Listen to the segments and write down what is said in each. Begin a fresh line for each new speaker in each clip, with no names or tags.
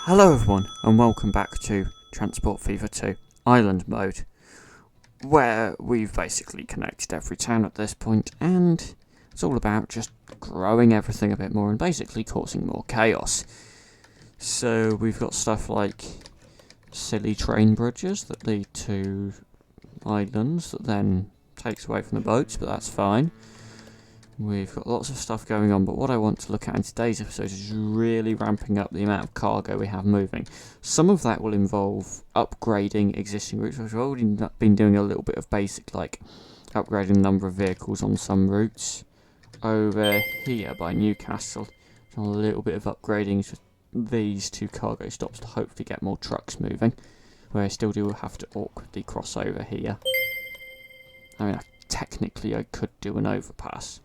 Hello everyone and welcome back to Transport Fever 2 Island Mode, where we've basically connected every town at this point and it's all about just growing everything a bit more and basically causing more chaos. So we've got stuff like silly train bridges that lead to islands that then takes away from the boats, but that's fine. We've got lots of stuff going on, but what I want to look at in today's episode is really ramping up the amount of cargo we have moving. Some of that will involve upgrading existing routes, which I've already been doing a little bit of basic, like upgrading the number of vehicles on some routes. Over here by Newcastle, a little bit of upgrading to these two cargo stops to hopefully get more trucks moving, where I still do have to awkwardly cross over here. I mean, technically I could do an overpass,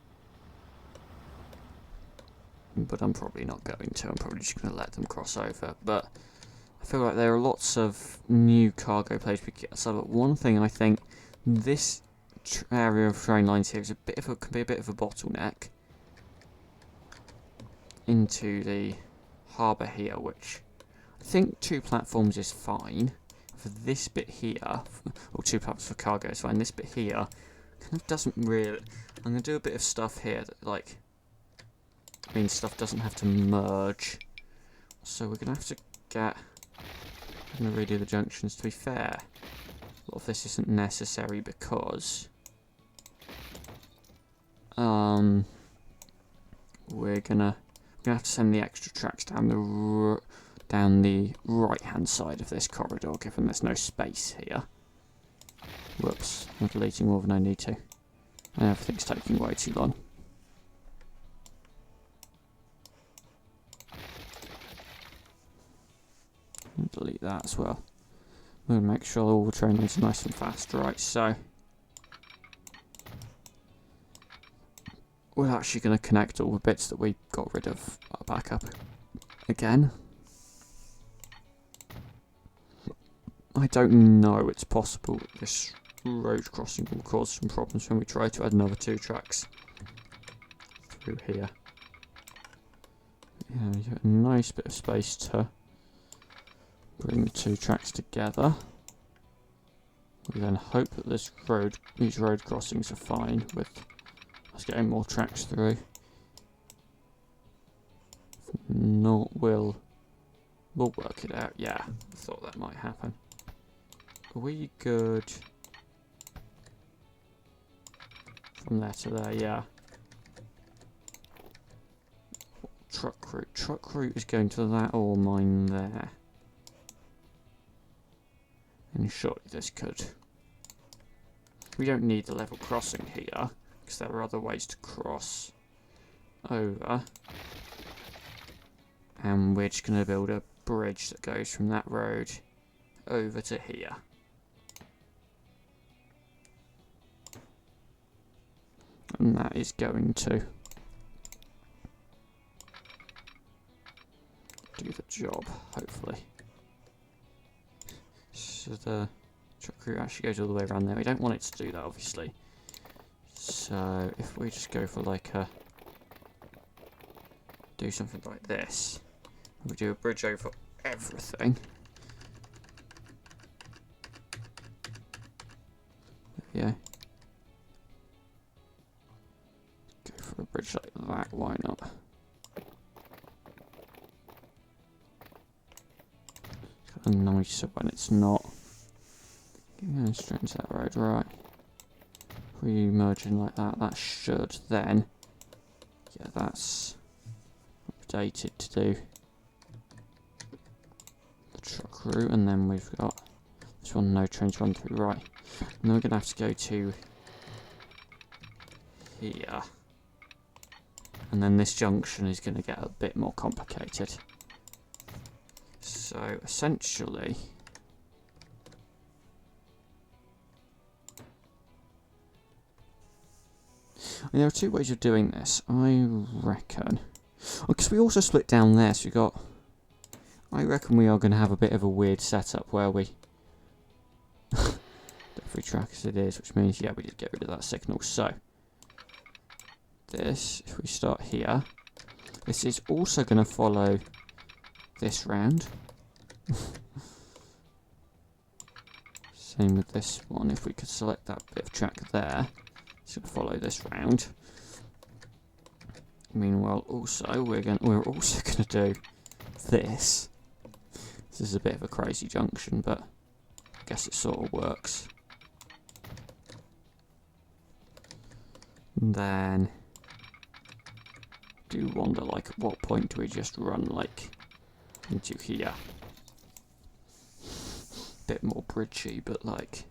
but I'm probably not going to. I'm probably just going to let them cross over. But I feel like there are lots of new cargo places we can get. So one thing I think this area of train lines here is can be a bit of a bottleneck into the harbour here, which I think 2 platforms is fine for this bit here, or 2 platforms for cargo is fine. This bit here kind of doesn't really. I'm going to do a bit of stuff here that means stuff doesn't have to merge. So we're going to have to get... I'm going to redo the junctions. To be fair, a lot of this isn't necessary because we're gonna have to send the extra tracks down the right-hand side of this corridor, given there's no space here. Whoops, I'm deleting more than I need to. And everything's taking way too long. Delete that as well. We'll make sure all the train lines are nice and fast. Right, so we're actually going to connect all the bits that we got rid of back up again. I don't know it's possible that this road crossing will cause some problems when we try to add another 2 tracks through here. Yeah, you get a nice bit of space to bring the 2 tracks together. We then hope that these road crossings are fine with us getting more tracks through. If not, we'll work it out. Yeah, I thought that might happen. Are we good from there to there? Yeah. Truck route. Truck route is going to that ore mine there. And surely this could. We don't need the level crossing here, because there are other ways to cross over. And we're just going to build a bridge that goes from that road over to here. And that is going to do the job, hopefully. So the truck route actually goes all the way around there. We don't want it to do that, obviously. So if we just go for do something like this, we do a bridge over everything. There we go. Go for a bridge like that, why not? It's kind of nicer when it's not. Going straight into that road, right. If we merge in like that, that should then, yeah, that's updated to do the truck route, and then we've got this one, no trains run through, right. And then we're going to have to go to here. And then this junction is going to get a bit more complicated. So essentially, there are 2 ways of doing this, I reckon. Because we also split down there, so we got... I reckon we are going to have a bit of a weird setup where we... every track as it is, which means, yeah, we did get rid of that signal. So, this, if we start here, this is also going to follow this round. Same with this one. If we could select that bit of track there, it's going to follow this round. Meanwhile, also we're also going to do this. This is a bit of a crazy junction, but I guess it sort of works. And then do wonder, like, at what point do we just run like into here? Bit more bridgy, but like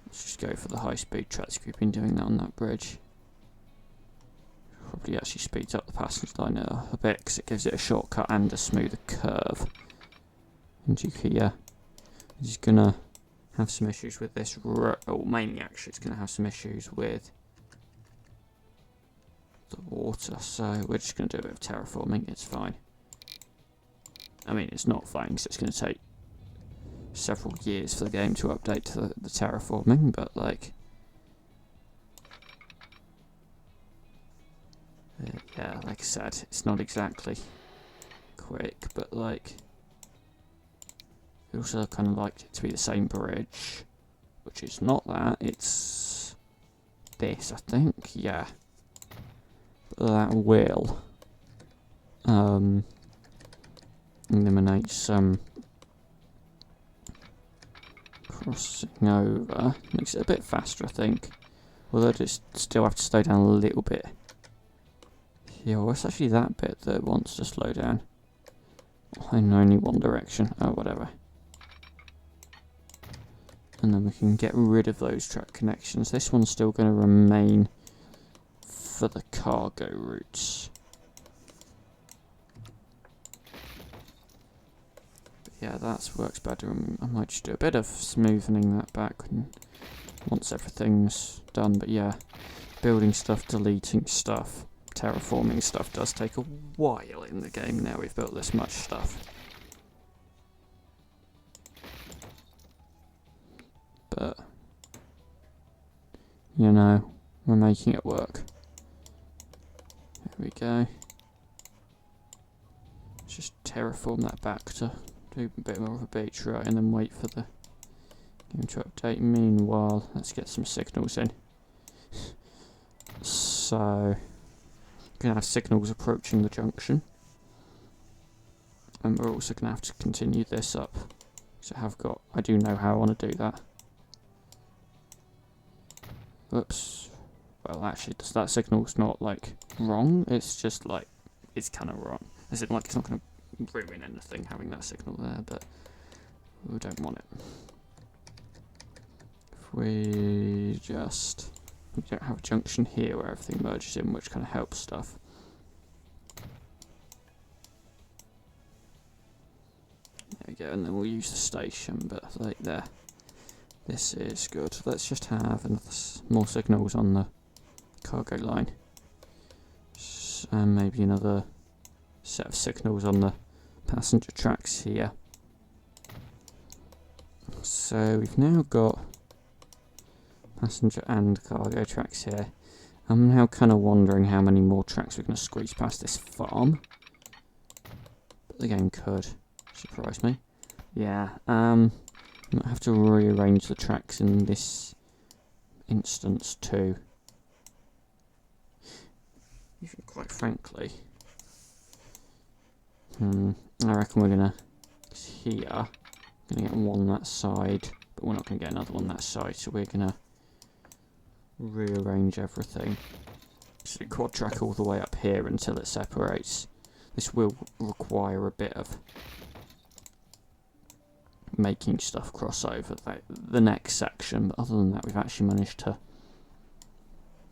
let's just go for the high speed tracks. We've been doing that on that bridge. Probably actually speeds up the passenger line a bit because it gives it a shortcut and a smoother curve. Into here, it's gonna have some issues with this, or mainly actually it's gonna have some issues with the water, so we're just going to do a bit of terraforming. It's fine. I mean, it's not fine because it's going to take several years for the game to update to the terraforming, but like yeah, like I said, it's not exactly quick, but like we also kind of liked it to be the same bridge, which is not that, it's this, I think, yeah. That will eliminate some crossing over. Makes it a bit faster, I think. Although I just still have to slow down a little bit. Yeah, well, it's actually that bit that wants to slow down. In only one direction. Oh, whatever. And then we can get rid of those track connections. This one's still going to remain for the cargo routes. But yeah, that works better, and I might just do a bit of smoothing that back once everything's done. But yeah, building stuff, deleting stuff, terraforming stuff does take a while in the game now we've built this much stuff. But you know, we're making it work. There we go. Let's just terraform that back to do a bit more of a beach, right, and then wait for the game to update. Meanwhile, let's get some signals in. So, we're going to have signals approaching the junction. And we're also going to have to continue this up. So I do know how I want to do that. Whoops. Well, actually, that signal's not, like, wrong. It's just, like, it's kind of wrong. As in, like, it's not going to ruin anything having that signal there, but we don't want it. If we don't have a junction here where everything merges in, which kind of helps stuff. There we go, and then we'll use the station, but, like, there. This is good. Let's just have more signals on the cargo line. And maybe another set of signals on the passenger tracks here. So we've now got passenger and cargo tracks here. I'm now kind of wondering how many more tracks we're going to squeeze past this farm. But the game could surprise me. Yeah, I might have to rearrange the tracks in this instance too. Even quite frankly, I reckon we're gonna get one on that side, but we're not gonna get another one on that side, so we're gonna rearrange everything. So quad track all the way up here until it separates. This will require a bit of making stuff cross over the next section, but other than that we've actually managed to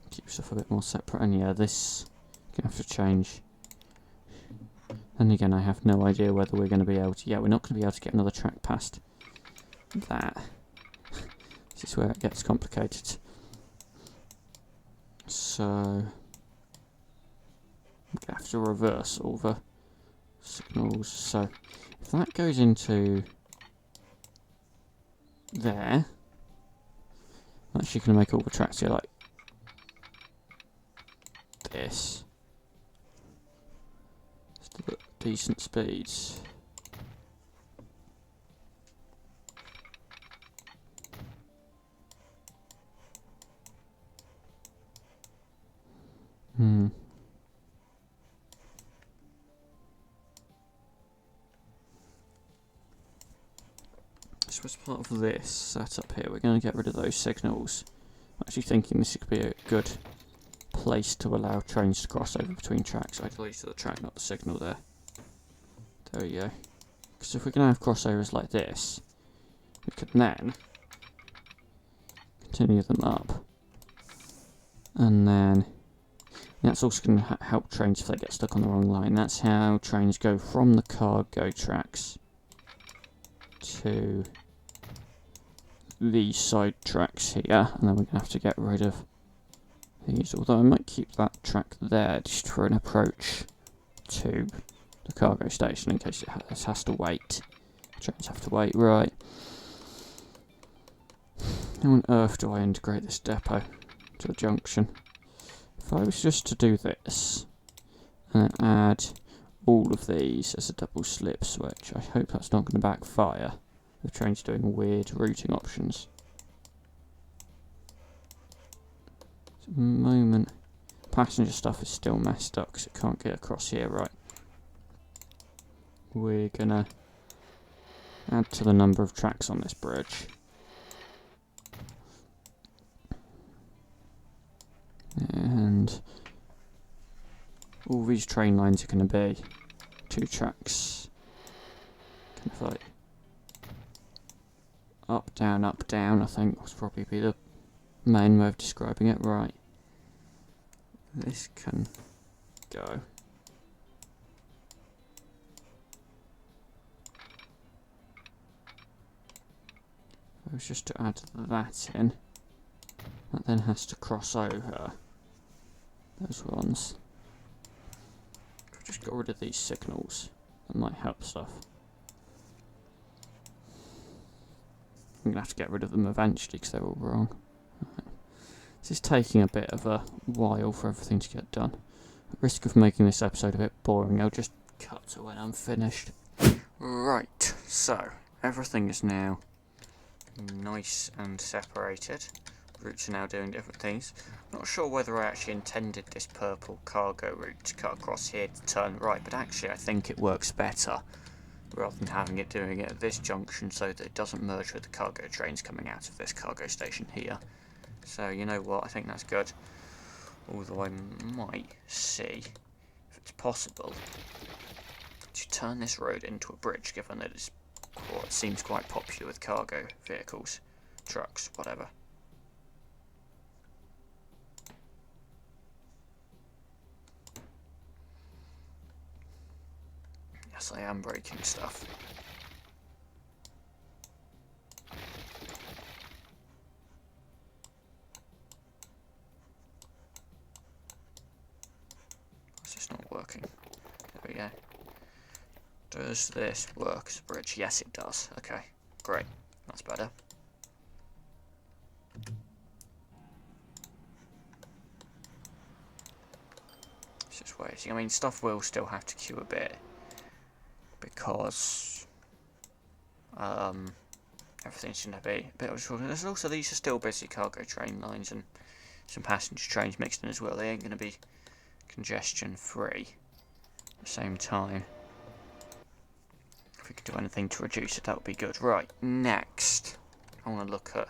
keep stuff a bit more separate. And yeah, this gonna have to change. And again, I have no idea whether we're going to be able to... Yeah, we're not going to be able to get another track past that. This is where it gets complicated. So, I'm going to have to reverse all the signals. So, if that goes into there, I'm actually going to make all the tracks here like this. Still at decent speeds. So as part of this setup here, we're going to get rid of those signals. I'm actually thinking this could be a good place to allow trains to cross over between tracks. I deleted the track, not the signal there. There we go. Because if we're going to have crossovers like this, we could then continue them up. And then that's also going to help trains if they get stuck on the wrong line. That's how trains go from the cargo tracks to these side tracks here, and then we're going to have to get rid of these, although I might keep that track there just for an approach to the cargo station in case it has to wait. Trains have to wait, right. How on earth do I integrate this depot to the junction? If I was just to do this and then add all of these as a double slip switch, I hope that's not going to backfire. The train's doing weird routing options. At the moment, passenger stuff is still messed up because it can't get across here, right? We're gonna add to the number of tracks on this bridge. And all these train lines are going to be 2 tracks. Kind of like up, down, I think would probably be the main way of describing it. Right. This can go. If I was just to add that in, that then has to cross over those ones. If I just got rid of these signals, that might help stuff. I'm going to have to get rid of them eventually because they're all wrong. Right. This is taking a bit of a while for everything to get done. At risk of making this episode a bit boring, I'll just cut to when I'm finished. Right, so everything is now nice and separated. Routes are now doing different things. Not sure whether I actually intended this purple cargo route to cut across here to turn right, but actually I think it works better rather than having it doing it at this junction so that it doesn't merge with the cargo trains coming out of this cargo station here. So you know what, I think that's good. Although I might see if it's possible to turn this road into a bridge, given that it seems quite popular with cargo vehicles, trucks, whatever. Yes, I am breaking stuff. It's just not working. There we go. Does this work as a bridge? Yes, it does. Okay, great. That's better. It's just waiting. I mean, stuff will still have to queue a bit because everything's going to be a bit of a struggle. There's also, these are still busy cargo train lines and some passenger trains mixed in as well. They ain't going to be congestion free at the same time. If we could do anything to reduce it, that would be good. Right, next I want to look at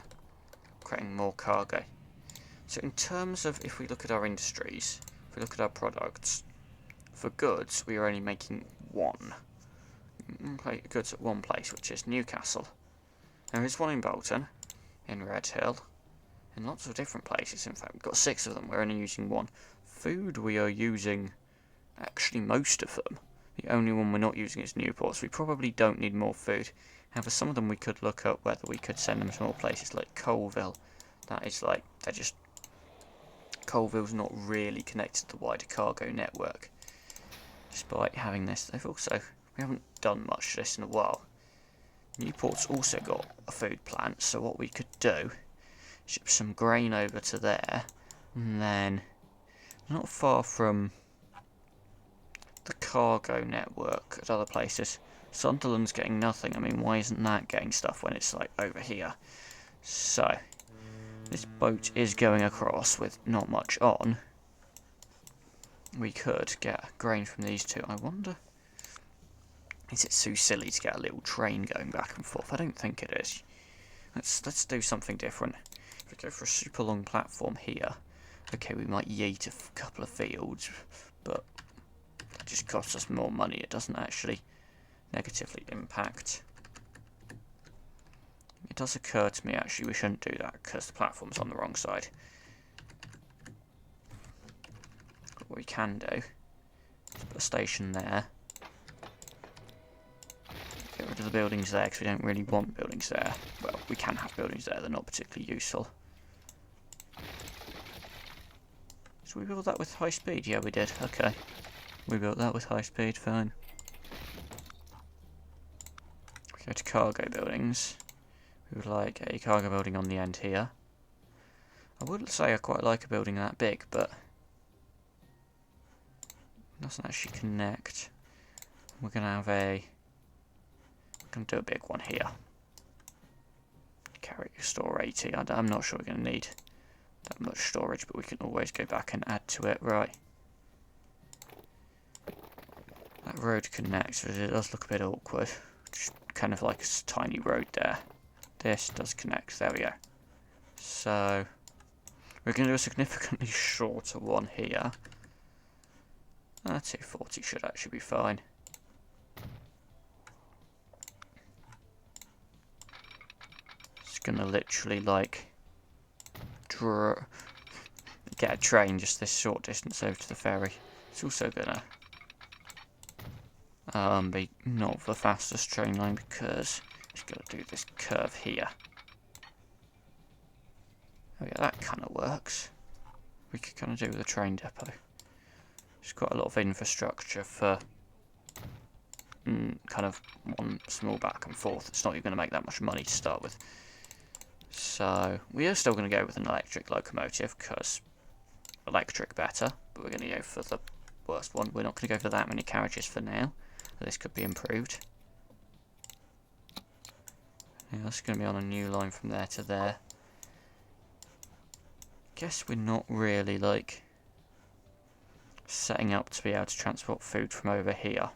creating more cargo. So in terms of, if we look at our industries, if we look at our products, for goods we are only making one goods at one place, which is Newcastle. There is one in Bolton, in Redhill, in lots of different places. In fact, we've got 6 of them. We're only using one. Food, we are using actually most of them. The only one we're not using is Newport, so we probably don't need more food. However, some of them we could look at whether we could send them to more places, like Coalville. That is like, they're just... Coalville's not really connected to the wider cargo network. Despite having this, they've also... We haven't done much of this in a while. Newport's also got a food plant, so what we could do, ship some grain over to there, and then not far from the cargo network at other places. Sunderland's getting nothing. I mean, why isn't that getting stuff when it's like over here? So, this boat is going across with not much on. We could get grain from these two. I wonder, is it too silly to get a little train going back and forth? I don't think it is. Let's do something different. If we go for a super long platform here, okay, we might yeet a couple of fields, but it just costs us more money. It doesn't actually negatively impact. It does occur to me actually we shouldn't do that because the platform's on the wrong side. But what we can do is put a station there. Get rid of the buildings there because we don't really want buildings there. Well, we can have buildings there, they're not particularly useful. So we built that with high speed? Yeah, we did. Okay. We built that with high speed, fine. We go to cargo buildings. We would like a cargo building on the end here. I would say I quite like a building that big, but it doesn't actually connect. We're going to have a... We're going to do a big one here. Carry store 80. I'm not sure we're going to need that much storage, but we can always go back and add to it. Right. That road connects, but it does look a bit awkward. Just kind of like a tiny road there. This does connect. There we go. So we're going to do a significantly shorter one here. 240 should actually be fine. It's going to literally like get a train just this short distance over to the ferry. It's also going to be not the fastest train line because it's got to do this curve here. Oh yeah, that kind of works. We could kind of do with a train depot. There's quite a lot of infrastructure for kind of one small back and forth. It's not even going to make that much money to start with. So we are still going to go with an electric locomotive because electric better, but we're going to go for the worst one. We're not going to go for that many carriages for now. This could be improved. Yeah, that's going to be on a new line from there to there. Guess we're not really like setting up to be able to transport food from over here.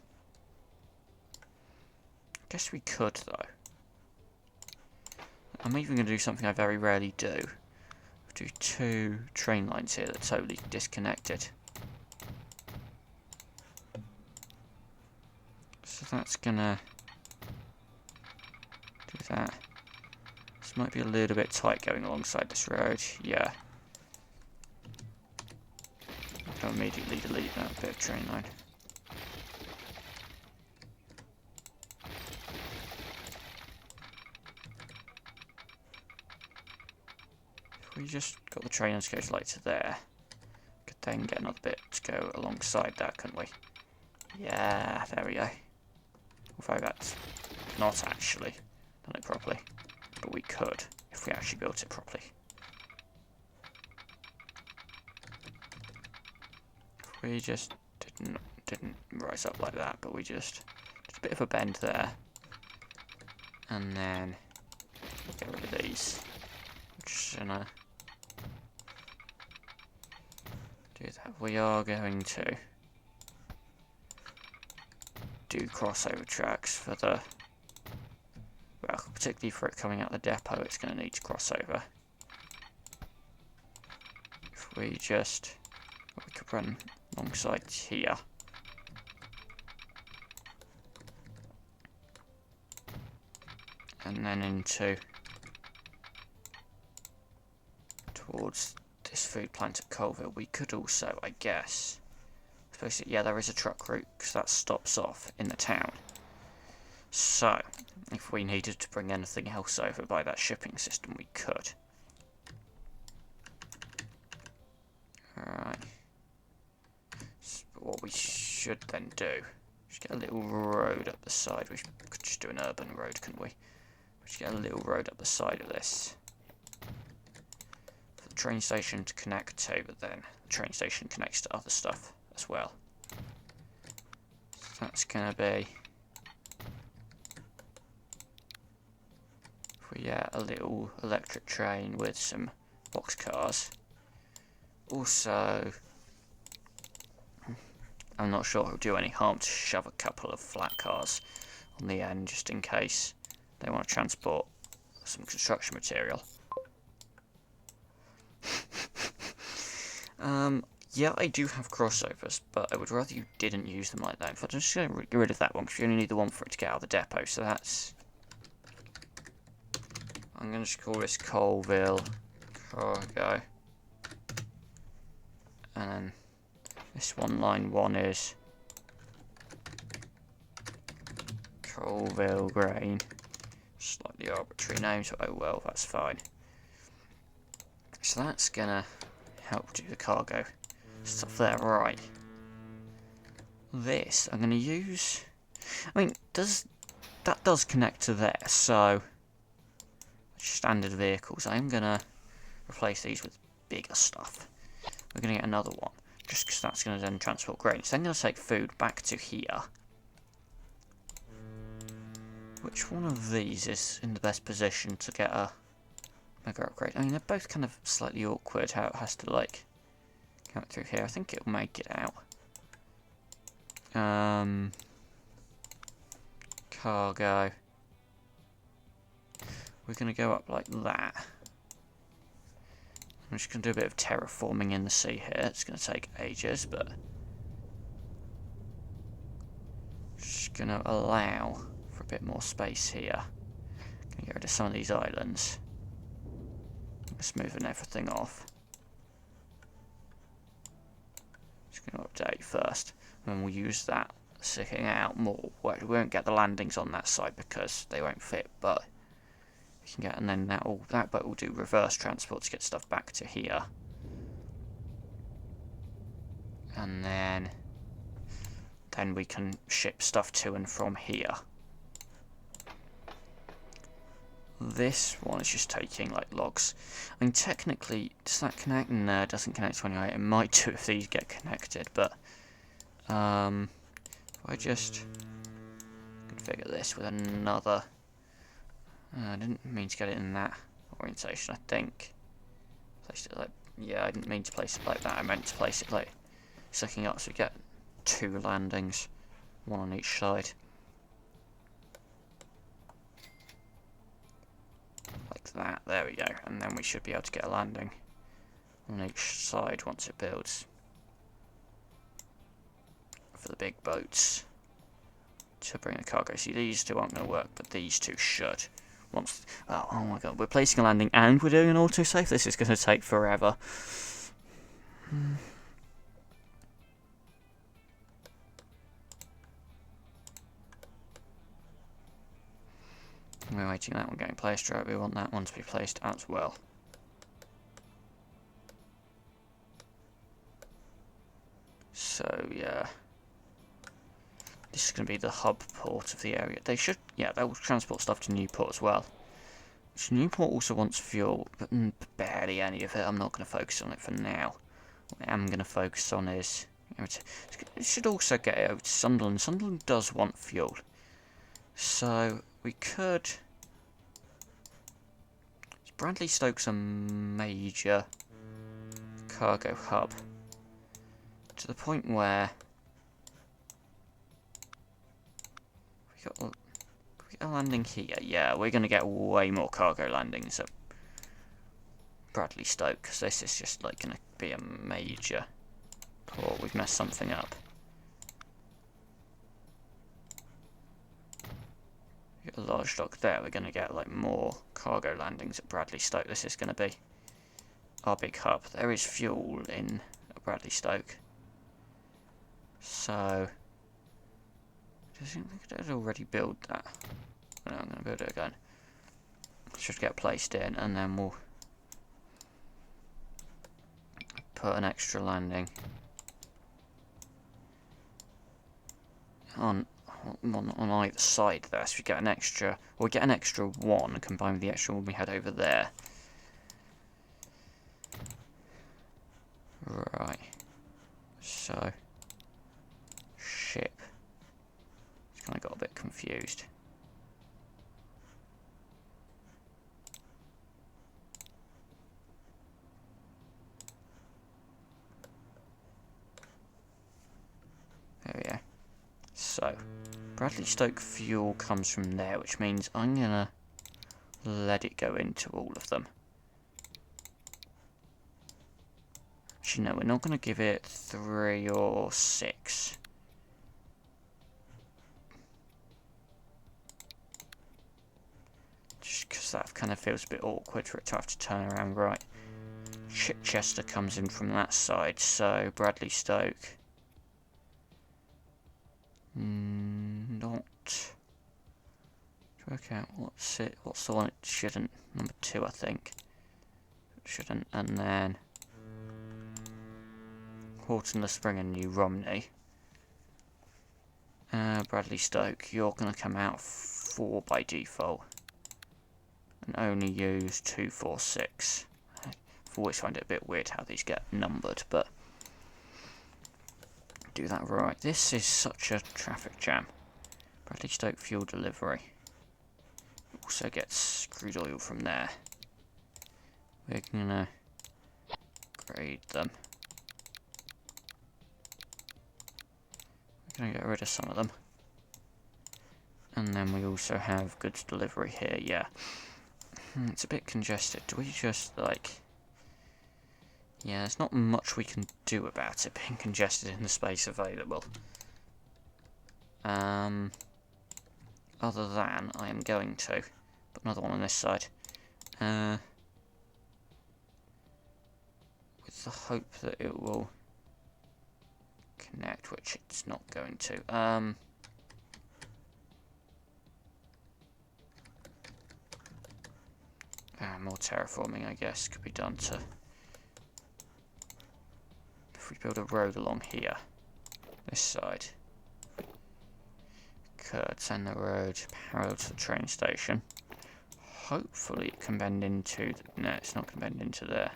Guess we could though. I'm even going to do something I very rarely do. Do two train lines here that are totally disconnected. So that's gonna do that. This might be a little bit tight going alongside this road. Yeah. I'll immediately delete that bit of train line. If we just got the train on schedule like to there, could then get another bit to go alongside that, couldn't we? Yeah, there we go. Although that's not actually done it properly, but we could if we actually built it properly. If we just didn't rise up like that, but we just a bit of a bend there, and then get rid of these. Just gonna do that. We are going to do crossover tracks for the, well, particularly for it coming out the depot, it's going to need to cross over. If we just, we could run alongside here. And then into towards this food plant at Colville. We could also, I guess, yeah, there is a truck route because that stops off in the town. So, if we needed to bring anything else over by that shipping system, we could. Alright. So what we should then do is get a little road up the side. We could just do an urban road, couldn't we? We should get a little road up the side of this for the train station to connect to, but then the train station connects to other stuff as well. So that's going to be, if we get a little electric train with some boxcars. Also, I'm not sure it'll do any harm to shove a couple of flat cars on the end just in case they want to transport some construction material. Yeah, I do have crossovers, but I would rather you didn't use them like that. In fact, I'm just going to get rid of that one, because you only need the one for it to get out of the depot, so that's... I'm going to just call this Coalville Cargo. And then this one, line 1 is Coalville Grain. Slightly arbitrary names, but oh well, that's fine. So that's going to help do the cargo stuff there, right. This I'm going to use, I mean, that does connect to there, so standard vehicles. I'm going to replace these with bigger stuff. We're going to get another one, just because that's going to then transport grain. So I'm going to take food back to here. Which one of these is in the best position to get a mega upgrade? I mean, they're both kind of slightly awkward how it has to, like, come through here. I think it'll make it out. Cargo. We're going to go up like that. I'm just going to do a bit of terraforming in the sea here. It's going to take ages, but just going to allow for a bit more space here. Going to get rid of some of these islands. Smoothing everything off. Just going to update first, and then we'll use that sticking out more. We won't get the landings on that side because they won't fit, but we can get, and then that boat will do reverse transport to get stuff back to here, and then we can ship stuff to and from here. This one is just taking like logs. I mean, technically, does that connect? No, it doesn't connect to anyway. It might do if these get connected, but if I just configure this with another. I didn't mean to get it in that orientation. I think placed it like, yeah, I didn't mean to place it like that. I meant to place it like sticking up, so we get 2 landings, 1 on each side. That, there we go, and then we should be able to get a landing on each side once it builds for the big boats to bring the cargo. See, these 2 aren't going to work, but these 2 should. Once, oh my god, we're placing a landing and we're doing an autosave. This is going to take forever. We're waiting that one getting placed, right? We want that one to be placed as well. So, yeah. This is going to be the hub port of the area. They should, yeah, they'll transport stuff to Newport as well. Which Newport also wants fuel, but barely any of it. I'm not going to focus on it for now. What I am going to focus on is, it should also get over to Sunderland. Sunderland does want fuel. So, we could... Bradley Stoke's a major cargo hub, to the point where we got a landing here. Yeah, we're going to get way more cargo landings at Bradley Stoke, because this is just like going to be a major port. We've messed something up. A large dock there, we're going to get like more cargo landings at Bradley Stoke. This is going to be our big hub. There is fuel in Bradley Stoke, so did I already build that? No, I'm going to build it again. It should get placed in, and then we'll put an extra landing on either side there, so we get an extra, or we get an extra 1 combined with the extra one we had over there. Right. So, ship. Just kind of got a bit confused. There we go. So, Bradley Stoke fuel comes from there, which means I'm gonna let it go into all of them. Actually, no, we're not gonna give it 3 or 6. Just because that kind of feels a bit awkward for it to have to turn around. Right. Chichester comes in from that side, so Bradley Stoke. Not. Work out what's the one it shouldn't. Number 2, I think. It shouldn't, and then Horton Le Spring and New Romney. Bradley Stoke, you're going to come out 4 by default. And only use 2, 4, 6. I've always find it a bit weird how these get numbered, but do that right. This is such a traffic jam. Bradley Stoke fuel delivery. Also gets crude oil from there. We're gonna grade them. We're gonna get rid of some of them. And then we also have goods delivery here, yeah. It's a bit congested. Do we just, like... Yeah, there's not much we can do about it being congested in the space available. Other than I am going to put another one on this side. With the hope that it will connect, which it's not going to. More terraforming, I guess, could be done to... If we build a road along here, this side, could send the road parallel to the train station. Hopefully it can bend into... No, it's not going to bend into there.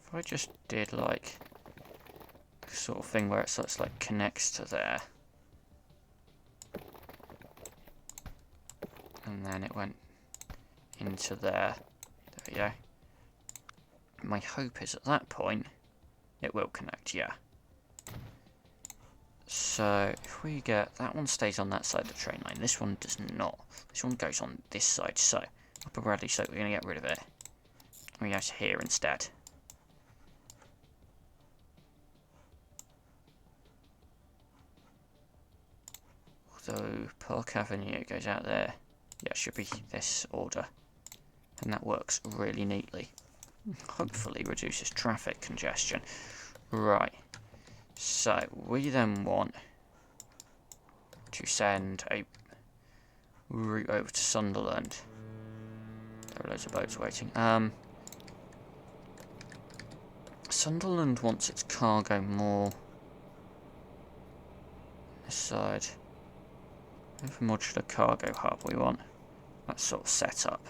If I just did like a sort of thing where it starts like connects to there, and then it went into there. There we go. My hope is at that point it will connect, yeah. So if we get that one stays on that side of the train line, this one does not. This one goes on this side, so Upper Bradley Stoke, we're gonna get rid of it. We go to here instead. Although Park Avenue goes out there. Yeah, it should be this order. And that works really neatly. Hopefully reduces traffic congestion. Right. So, we then want to send a route over to Sunderland. There are loads of boats waiting. Sunderland wants its cargo more this side. If a modular cargo hub we want that sort of setup.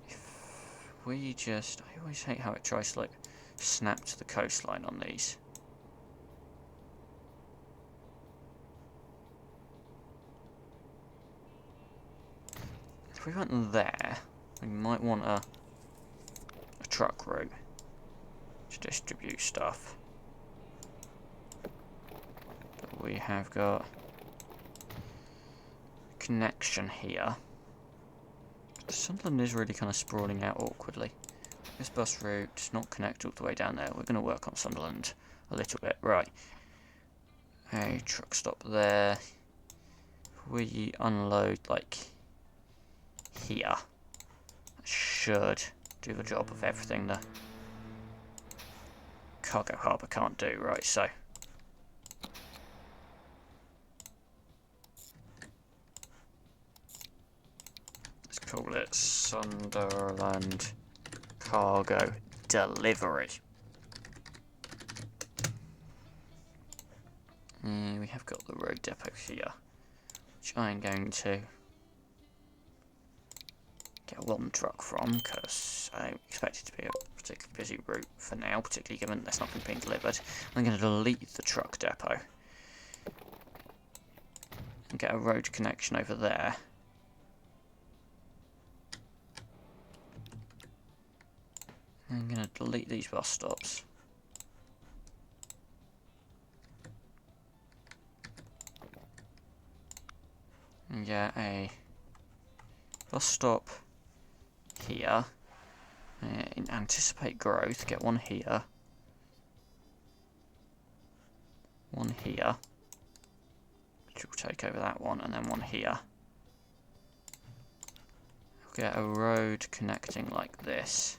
If we just... I always hate how it tries to like snap to the coastline on these. If we went there, we might want a truck route to distribute stuff. But we have got connection here. Sunderland is really kind of sprawling out awkwardly. This bus route does not connect all the way down there. We're going to work on Sunderland a little bit. Right. A truck stop there. We unload like here. That should do the job of everything the cargo harbour can't do. Right, so let's call it Sunderland Cargo delivery. We have got the road depot here, which I'm going to get one truck from, because I expect it to be a particularly busy route for now, particularly given there's nothing being delivered. I'm going to delete the truck depot and get a road connection over there. I'm going to delete these bus stops. And get a bus stop here. Anticipate growth, get one here. One here. Which will take over that one, and then one here. Get a road connecting like this.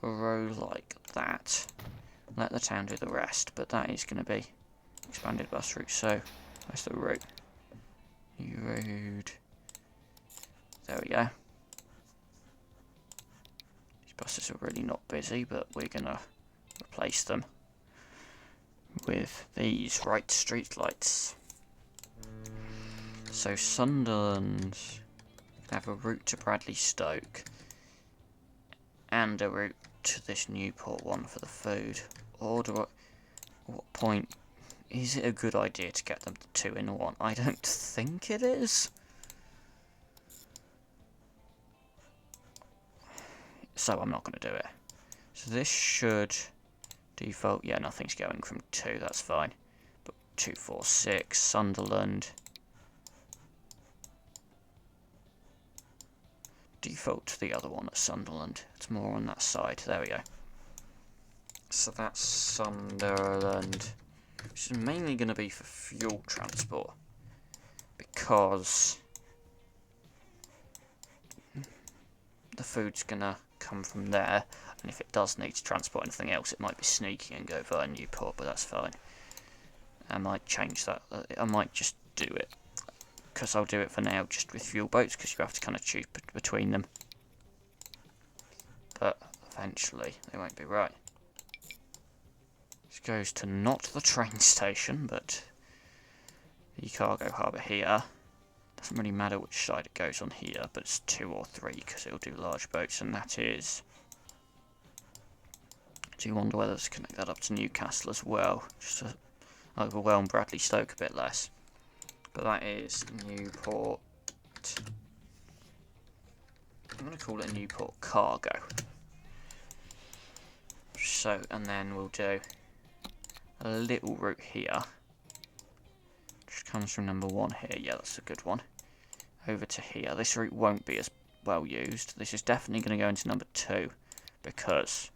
A road like that. Let the town do the rest, but that is going to be expanded bus route. So, where's the route? New road. There we go. These buses are really not busy, but we're going to replace them with these right street lights. So Sunderland have a route to Bradley Stoke and a route to this Newport one for the food. Or do I, at what point is it a good idea to get them two in one? I don't think it is. So I'm not going to do it. So this should default. Yeah, nothing's going from 2, that's fine. But 246, Sunderland. Default to the other one at Sunderland. It's more on that side. There we go. So that's Sunderland. Which is mainly going to be for fuel transport. Because the food's going to come from there. And if it does need to transport anything else, it might be sneaky and go via Newport, but that's fine. I might change that. I might just do it. Because I'll do it for now just with fuel boats, because you have to kind of choose between them. But eventually they won't be right. This goes to not the train station, but the cargo harbour here. Doesn't really matter which side it goes on here, but it's 2 or 3 because it'll do large boats, and that is... Do you wonder whether to connect that up to Newcastle as well? Just to overwhelm Bradley Stoke a bit less. But that is Newport. I'm going to call it Newport Cargo. So, and then we'll do a little route here. Which comes from number 1 here. Yeah, that's a good one. Over to here. This route won't be as well used. This is definitely going to go into number 2 because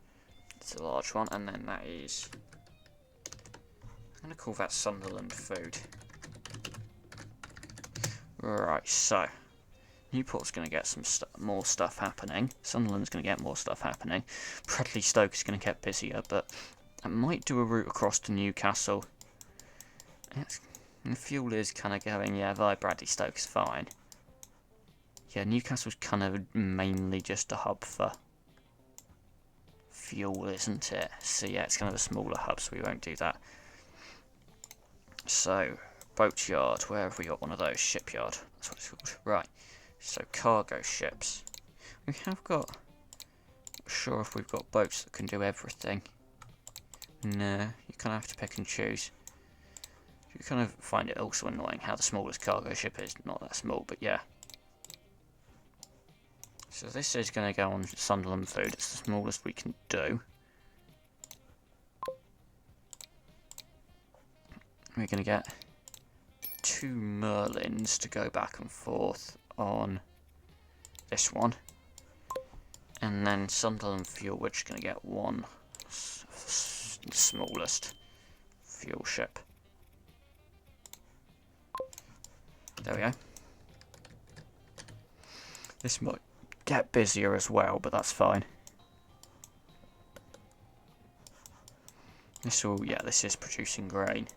it's a large one. And then that is... I'm going to call that Sunderland Food. Right, so Newport's going to get some more stuff happening. Sunderland's going to get more stuff happening. Bradley Stoke is going to get busier, but I might do a route across to Newcastle. And the fuel is kind of going, yeah, via Bradley Stoke is fine. Yeah, Newcastle's kind of mainly just a hub for fuel, isn't it? So yeah, it's kind of a smaller hub, so we won't do that. So... Boatyard, where have we got one of those? Shipyard, that's what it's called. Right, so cargo ships. We have got... Not sure if we've got boats that can do everything. No, you kind of have to pick and choose. You kind of find it also annoying how the smallest cargo ship is. Not that small, but yeah. So this is going to go on Sunderland Food. It's the smallest we can do. We're going to get 2 Merlins to go back and forth on this one, and then Sunderland Fuel, which is going to get 1 smallest fuel ship. There we go. This might get busier as well, but that's fine. This is producing grain.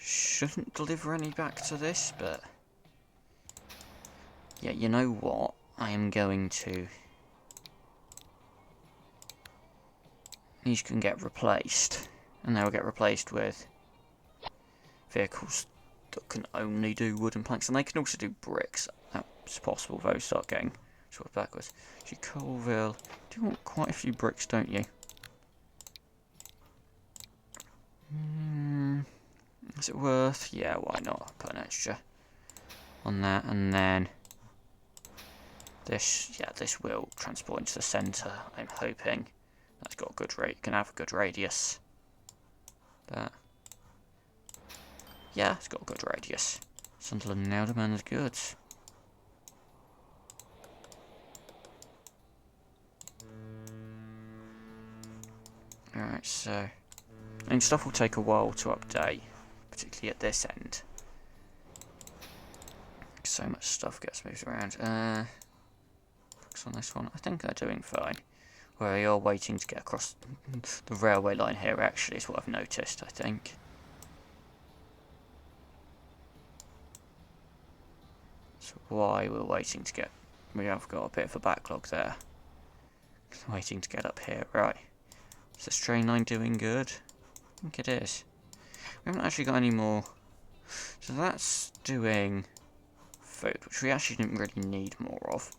Shouldn't deliver any back to this, but yeah, you know what? I am going to these can get replaced, and they'll get replaced with vehicles that can only do wooden planks, and they can also do bricks. That's possible. Those start getting sort of backwards. So Colville, do you want quite a few bricks, don't you? Is it worth? Yeah, why not? Put an extra on that, and then this. Yeah, this will transport into the centre. I'm hoping that's got a good rate. Can have a good radius. That. Yeah, it's got a good radius. Sunderland now demands goods. Alright, so I think stuff will take a while to update, particularly at this end. So much stuff gets moved around. Focus on this one. I think they're doing fine. We are waiting to get across the railway line here, actually, is what I've noticed, I think. So why we're waiting to get... We have got a bit of a backlog there. Waiting to get up here, right. Is this train line doing good? I think it is. We haven't actually got any more... So that's doing food, which we actually didn't really need more of.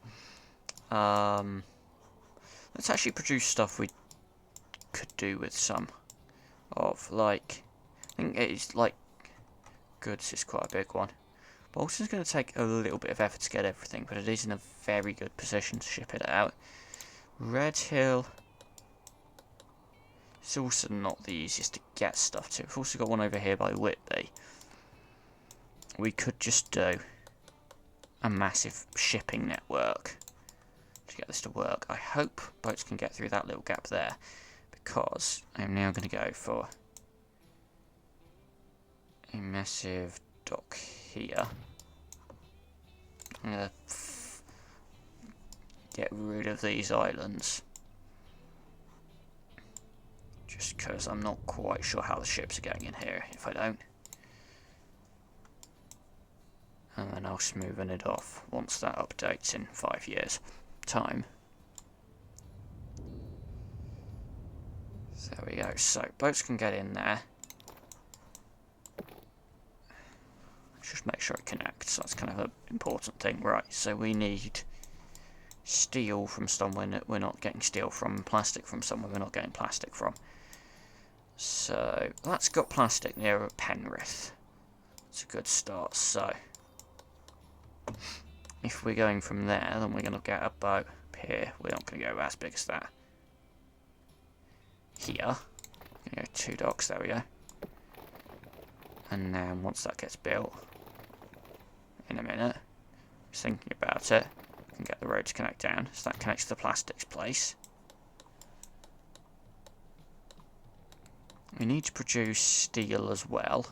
Let's actually produce stuff we could do with some of, like... I think it's like... Goods is quite a big one. Bolton's going to take a little bit of effort to get everything, but it is in a very good position to ship it out. Red Hill... It's also not the easiest to get stuff to. We've also got one over here by Whitby. We could just do a massive shipping network to get this to work. I hope boats can get through that little gap there, because I'm now going to go for a massive dock here. I'm going to get rid of these islands. Just because I'm not quite sure how the ships are going in here if I don't. And then I'll smoothen it off once that updates in 5 years' time. So there we go. So boats can get in there. Just make sure it connects. That's kind of an important thing. Right, so we need steel from somewhere we're not getting steel from, plastic from somewhere we're not getting plastic from. So that's got plastic near Penrith. It's a good start. So if we're going from there, then we're going to get a boat up here. We're not going to go as big as that. Here, we're going to go 2 docks. There we go. And then once that gets built, in a minute, just thinking about it, we can get the road to connect down. So that connects to the plastics place. We need to produce steel as well,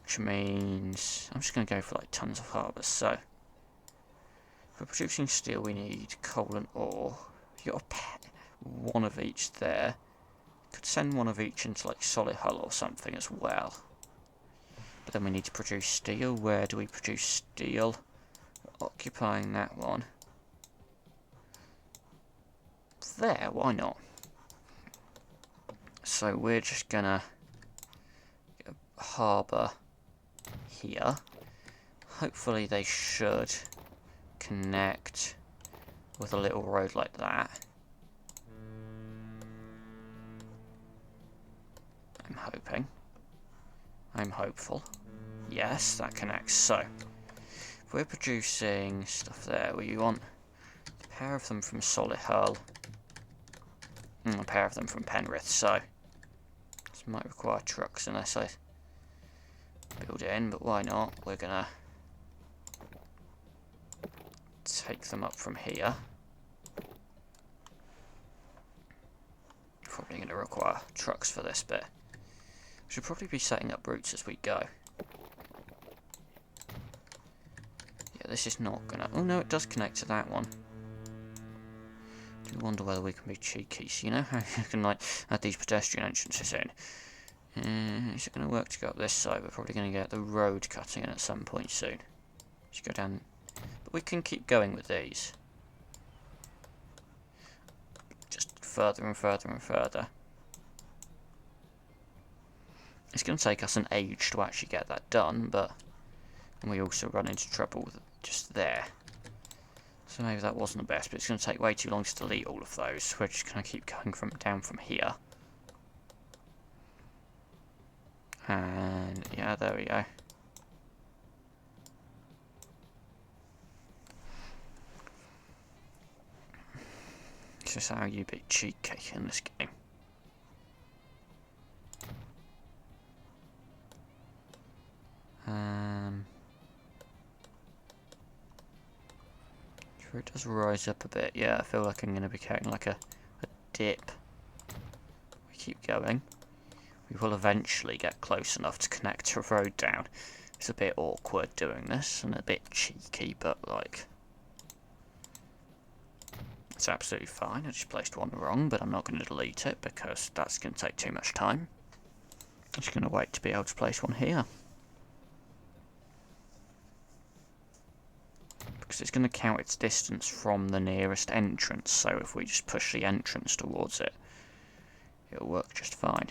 which means I'm just going to go for like tons of harbours. So for producing steel, we need coal and ore. You've got one of each there. Could send one of each into like Solihull or something as well. But then we need to produce steel. Where do we produce steel? We're occupying that one. There, why not? So we're just gonna get a harbour here. Hopefully they should connect with a little road like that. I'm hoping. I'm hopeful. Yes, that connects. So, if we're producing stuff there, we want a pair of them from Solihull and a pair of them from Penrith. So, this might require trucks unless I build it in, but why not? We're gonna take them up from here. Probably gonna require trucks for this bit. Should probably be setting up routes as we go. Yeah, this is not gonna... Oh no, it does connect to that one. Do wonder whether we can be cheeky. So you know how you can like add these pedestrian entrances in? Is it going to work to go up this side? We're probably going to get the road cutting in at some point soon. Just go down... But we can keep going with these. Just further and further and further. It's going to take us an age to actually get that done, but we also run into trouble with just there. So maybe that wasn't the best, but it's going to take way too long to delete all of those. We're just going to keep going down from here. And yeah, there we go. This is how you beat cheesecake in this game. Sure it does rise up a bit. Yeah, I feel like I'm going to be getting like a dip. We keep going. We will eventually get close enough to connect a road down. It's a bit awkward doing this and a bit cheeky, but like, it's absolutely fine. I just placed one wrong, but I'm not going to delete it because that's going to take too much time. I'm just going to wait to be able to place one here. Because it's going to count its distance from the nearest entrance, so if we just push the entrance towards it, it'll work just fine.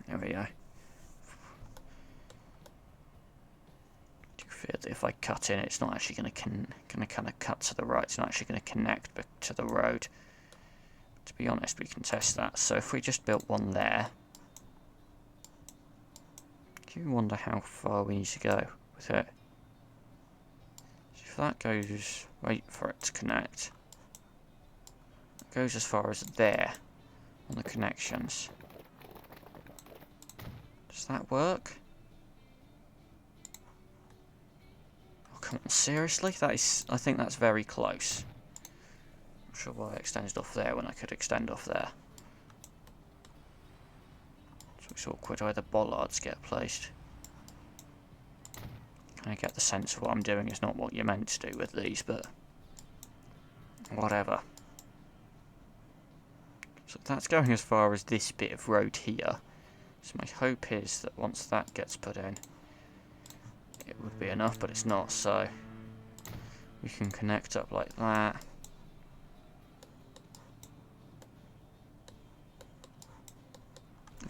There we go. Do you feel that if I cut in, it's not actually going to kind of cut to the right. It's not actually going to connect to the road. To be honest, we can test that. So if we just built one there, do you wonder how far we need to go with it? So if that goes, wait for it to connect. It goes as far as there on the connections. Does that work? Oh, come on, seriously? That is, I think that's very close. Not sure why I extended off there when I could extend off there. So it's awkward where the bollards get placed. I get the sense of what I'm doing is not what you're meant to do with these, but whatever. So that's going as far as this bit of road here. So my hope is that once that gets put in, it would be enough, but it's not, so we can connect up like that.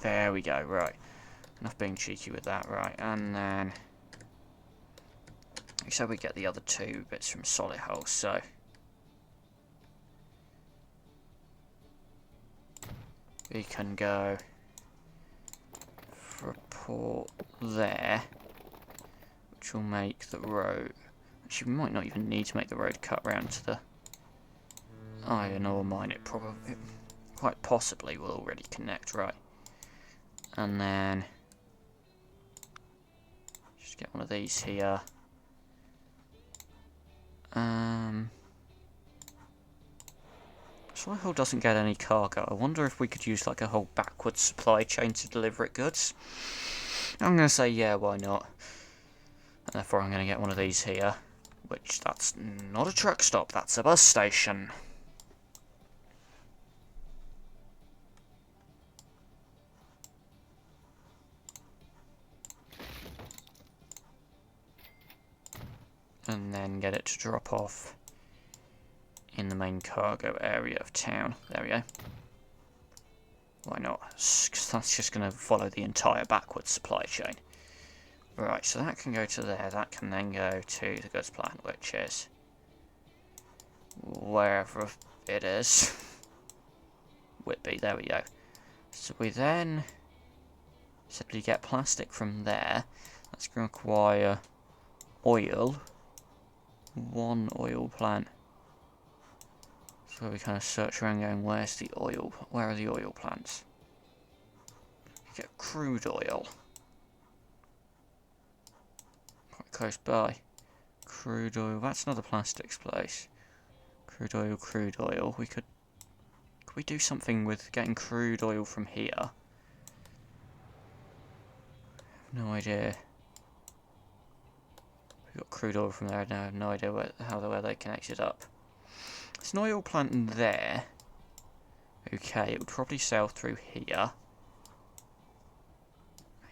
There we go, right. Enough being cheeky with that, right. And then, so we get the other two bits from Solihull, so we can go for a port there, which will make the road. Actually, we might not even need to make the road cut round to the iron ore mine. It probably, quite possibly, will already connect, right? And then just get one of these here. Solihull doesn't get any cargo. I wonder if we could use like a whole backwards supply chain to deliver it goods. I'm going to say yeah, why not? And therefore I'm going to get one of these here. Which, that's not a truck stop, that's a bus station. And then get it to drop off in the main cargo area of town. There we go. Why not? Because that's just going to follow the entire backwards supply chain. Right, so that can go to there. That can then go to the goods plant, which is wherever it is. Whitby, there we go. So we then simply get plastic from there. That's going to require oil. One oil plant. So we kind of search around going, where's the oil? Where are the oil plants? You get crude oil. Quite close by. Crude oil, that's another plastics place. Crude oil. Could we do something with getting crude oil from here? I have no idea. We got crude oil from there now, I have no idea where they connected up. There's an oil plant there. Okay, it would probably sail through here. I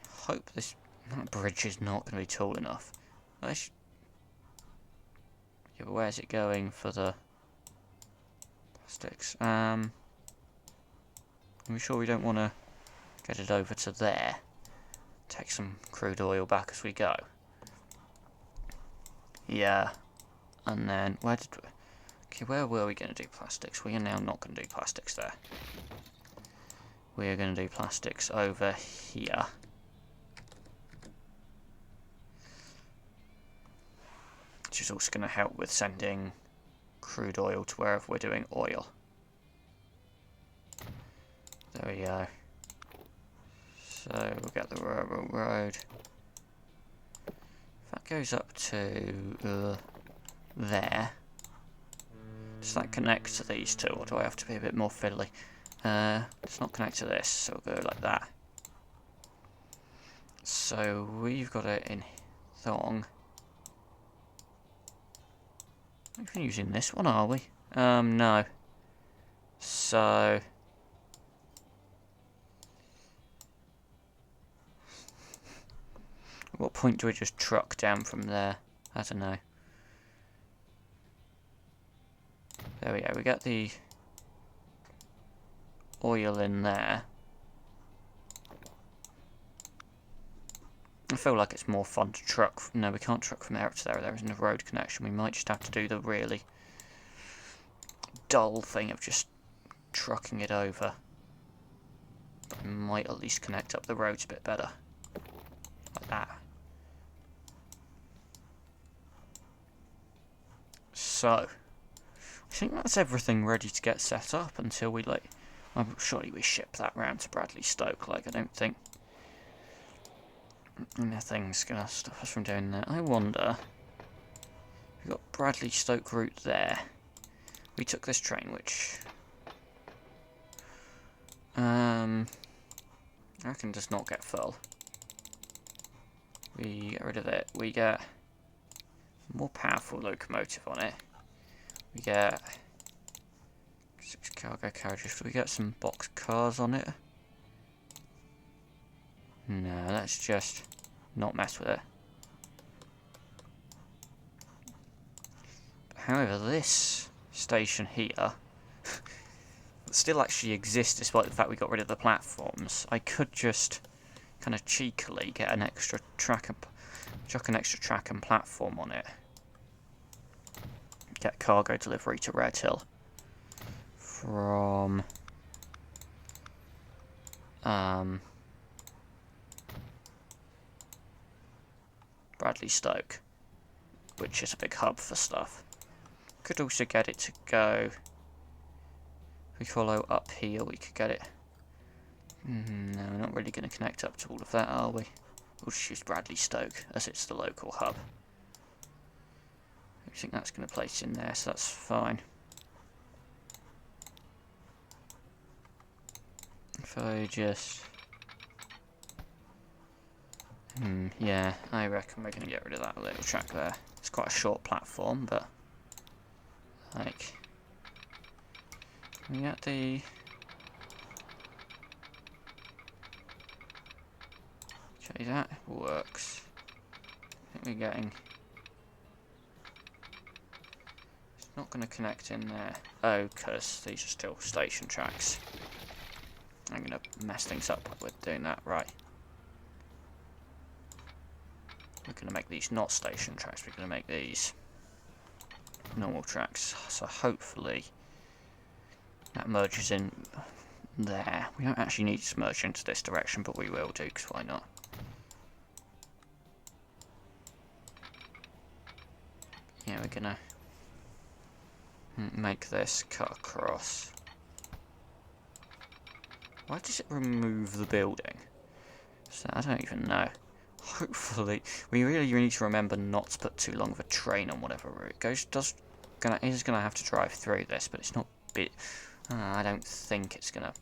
hope this... That bridge is not going to be tall enough. Yeah, but where's it going for the plastics? Are we sure we don't want to get it over to there? Take some crude oil back as we go. Yeah. And then, okay, where were we going to do plastics? We are now not going to do plastics there. We are going to do plastics over here. Which is also going to help with sending crude oil to wherever we're doing oil. There we go. So we'll get the railroad road. If that goes up to there, does that connect to these two, or do I have to be a bit more fiddly? It's not connect to this, so we'll go like that. So we've got it in thong. We're even using this one, are we? No. So at what point do we just truck down from there? I don't know. There we go, we get the oil in there. I feel like it's more fun to truck. No, we can't truck from there up to there. There isn't a road connection. We might just have to do the really dull thing of just trucking it over. But we might at least connect up the roads a bit better. Like that. So, I think that's everything ready to get set up until we well, surely we ship that round to Bradley Stoke. I don't think nothing's gonna stop us from doing that. I wonder. We've got Bradley Stoke route there. We took this train, which I reckon does not get full. We get rid of it. We get a more powerful locomotive on it. We get 6 cargo carriages. Do we get some box cars on it? No, let's just not mess with it. However, this station here still actually exists despite the fact we got rid of the platforms. I could just kind of cheekily get an extra track and chuck an extra track and platform on it. Get cargo delivery to Redhill from Bradley Stoke, which is a big hub for stuff. Could also get it to go. If we follow up here, we could get it. No, we're not really going to connect up to all of that, are we? We'll just use Bradley Stoke as it's the local hub. I think that's going to place in there, so that's fine. If I just... yeah, I reckon we're going to get rid of that little track there. It's quite a short platform, but... like... we get the... okay, that works. I think we're getting... it's not going to connect in there. Oh, because these are still station tracks. I'm going to mess things up with doing that, right. We're going to make these not station tracks, we're going to make these normal tracks. So hopefully that merges in there. We don't actually need to merge into this direction, but we will do, because why not? Yeah, we're going to make this cut across. Why does it remove the building? So I don't even know. Hopefully, we really need to remember not to put too long of a train on whatever route it goes. It is gonna have to drive through this, but it's not bit. I don't think it's gonna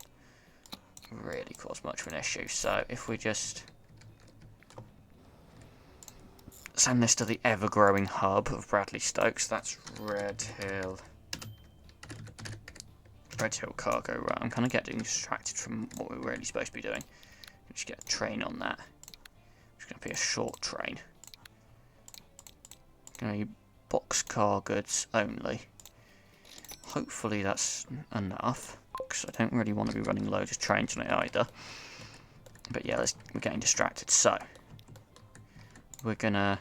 really cause much of an issue. So if we just send this to the ever-growing hub of Bradley Stokes, that's Redhill cargo route. I'm kind of getting distracted from what we're really supposed to be doing. Just get a train on that. It's going to be a short train. Going to be boxcar goods only. Hopefully that's enough, because I don't really want to be running loads of trains on it either. But yeah, we're getting distracted. So, we're going to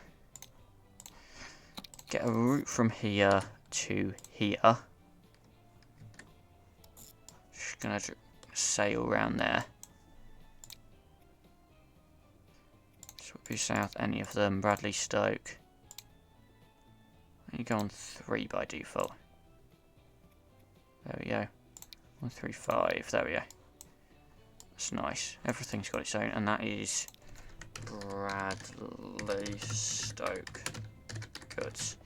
get a route from here to here. Just going to sail around there. So we'll be south any of them. Bradley, Stoke. You go on 3 by default. There we go. 135. There we go. That's nice. Everything's got its own, and that is Bradley Stoke goods.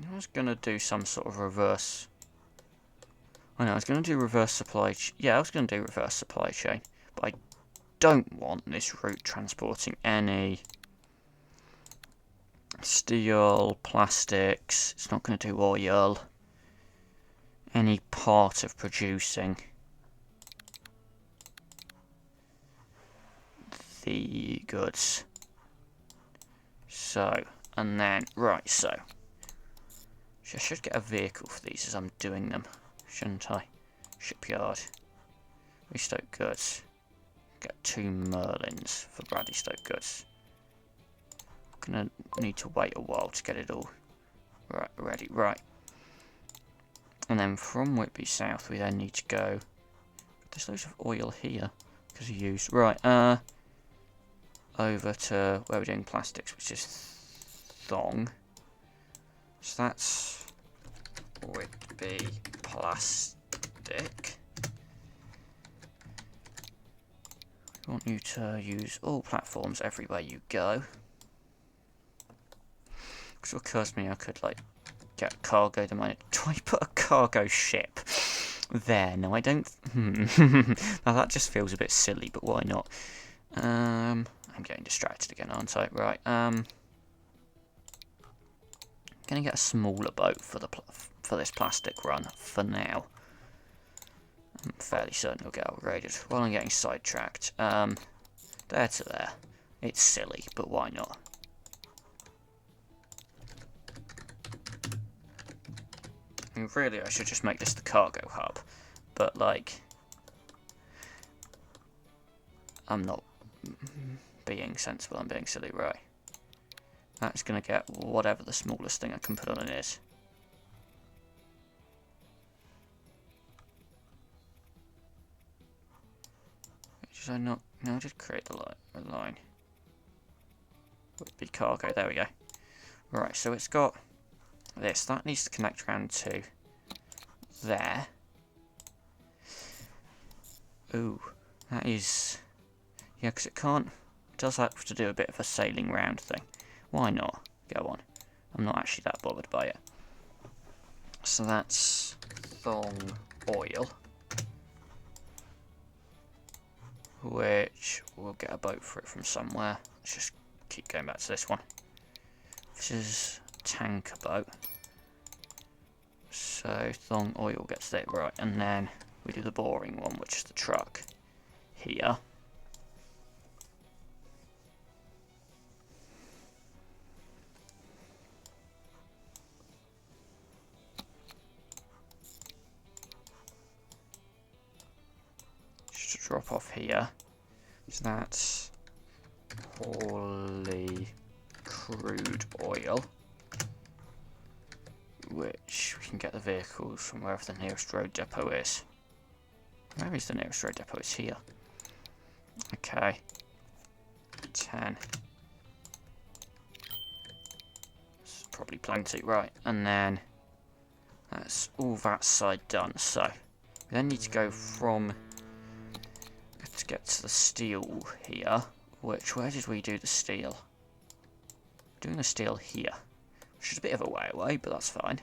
I was gonna do some sort of reverse. I know I was gonna do reverse supply. Yeah, I was gonna do reverse supply chain, but I don't want this route transporting any steel, plastics. It's not going to do oil. Any part of producing the goods. So, and then, right, so. I should get a vehicle for these as I'm doing them, shouldn't I? Shipyard. Restoke goods. Get 2 Merlins for Bradley Stoke goods. Gonna need to wait a while to get it all ready. Right. And then from Whitby South, we then need to go. There's loads of oil here because we used. Right. Over to where we're doing plastics, which is Thong. So that's Whitby Plastic. We want you to use all platforms everywhere you go. Because it occurs to me I could, like, get a cargo to mine. Do I put a cargo ship there? No, I don't. Now that just feels a bit silly, but why not? I'm getting distracted again, aren't I? Right. Gonna get a smaller boat for this plastic run for now. I'm fairly certain it'll get upgraded. While I'm getting sidetracked. There to there. It's silly, but why not? I mean, really, I should just make this the cargo hub, but, like, I'm not being sensible, I'm being silly, right? That's going to get whatever the smallest thing I can put on it is. Did I not? No, I did create the line. Would be cargo, there we go. Right, so it's got this. That needs to connect around to there. Ooh, that is... Yeah, because it can't... It does have to do a bit of a sailing round thing. Why not? Go on. I'm not actually that bothered by it. So that's Thong Oil. Which we'll get a boat for it from somewhere. Let's just keep going back to this one. This is tanker boat. So Thong Oil gets it right, and then we do the boring one, which is the truck here. Just to drop off here. So that's Hawley crude oil, which we can get the vehicles from wherever the nearest road depot is. Where is the nearest road depot? It's here. Okay. 10. It's probably plenty, right? And then that's all that side done. So we then need to go from to get to the steel here. Where did we do the steel? We're doing the steel here, which is a bit of a way away, but that's fine.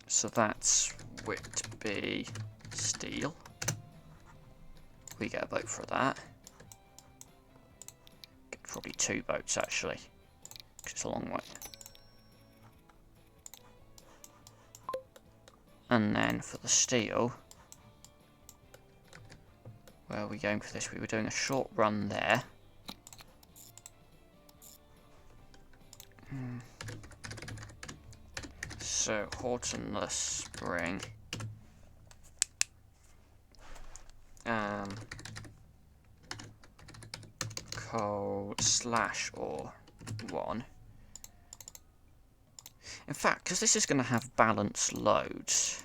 So that's Whitby Steel. We get a boat for that. Get probably 2 boats actually, because it's a long way. And then for the steel, where are we going for this? We were doing a short run there. So, Hortonless Spring. Coal / ore 1. In fact, because this is going to have balanced loads,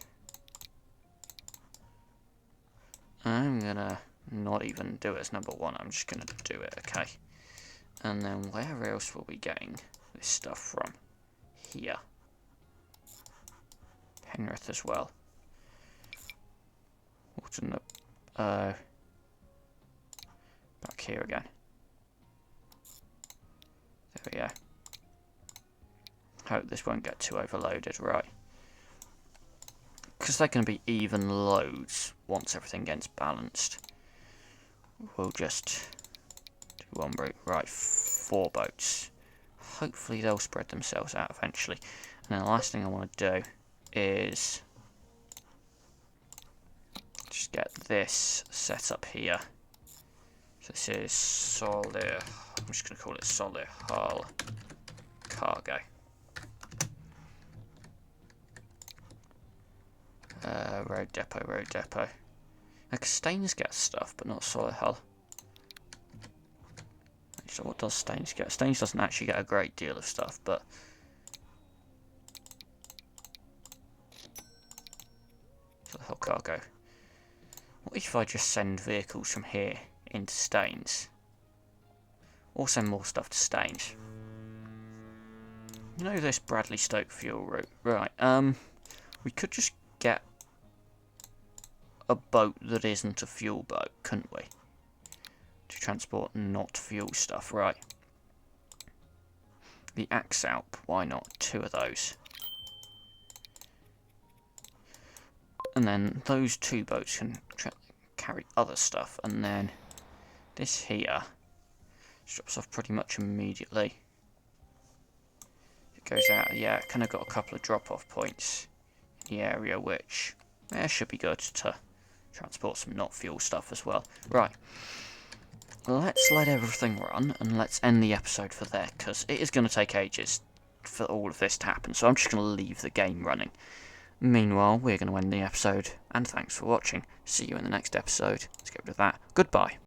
I'm going to not even do it as number 1, I'm just going to do it, okay. And then where else will we getting this stuff from? Here. Penrith as well. What's in the... back here again. There we go. Hope this won't get too overloaded, right. Because they're going to be even loads once everything gets balanced. We'll just do one route. Right, 4 boats. Hopefully they'll spread themselves out eventually. And then the last thing I want to do is just get this set up here. So this is Solihull. I'm just going to call it Solihull Cargo. Road depot. Like Staines gets stuff, but not Solihull. So what does Staines get? Staines doesn't actually get a great deal of stuff, but Solihull Cargo. What if I just send vehicles from here into Staines? Or send more stuff to Staines? You know this Bradley Stoke fuel route? Right, we could just get a boat that isn't a fuel boat, couldn't we? To transport not fuel stuff, right. The Axalp, why not? 2 of those. And then those 2 boats can carry other stuff, and then this here drops off pretty much immediately. It goes out, yeah, it kind of got a couple of drop-off points in the area, which should be good to transport some not fuel stuff as well. Right, let's let everything run, and let's end the episode for there, because it is going to take ages for all of this to happen, so I'm just going to leave the game running. Meanwhile, we're going to end the episode, and thanks for watching. See you in the next episode. Let's get rid of that. Goodbye.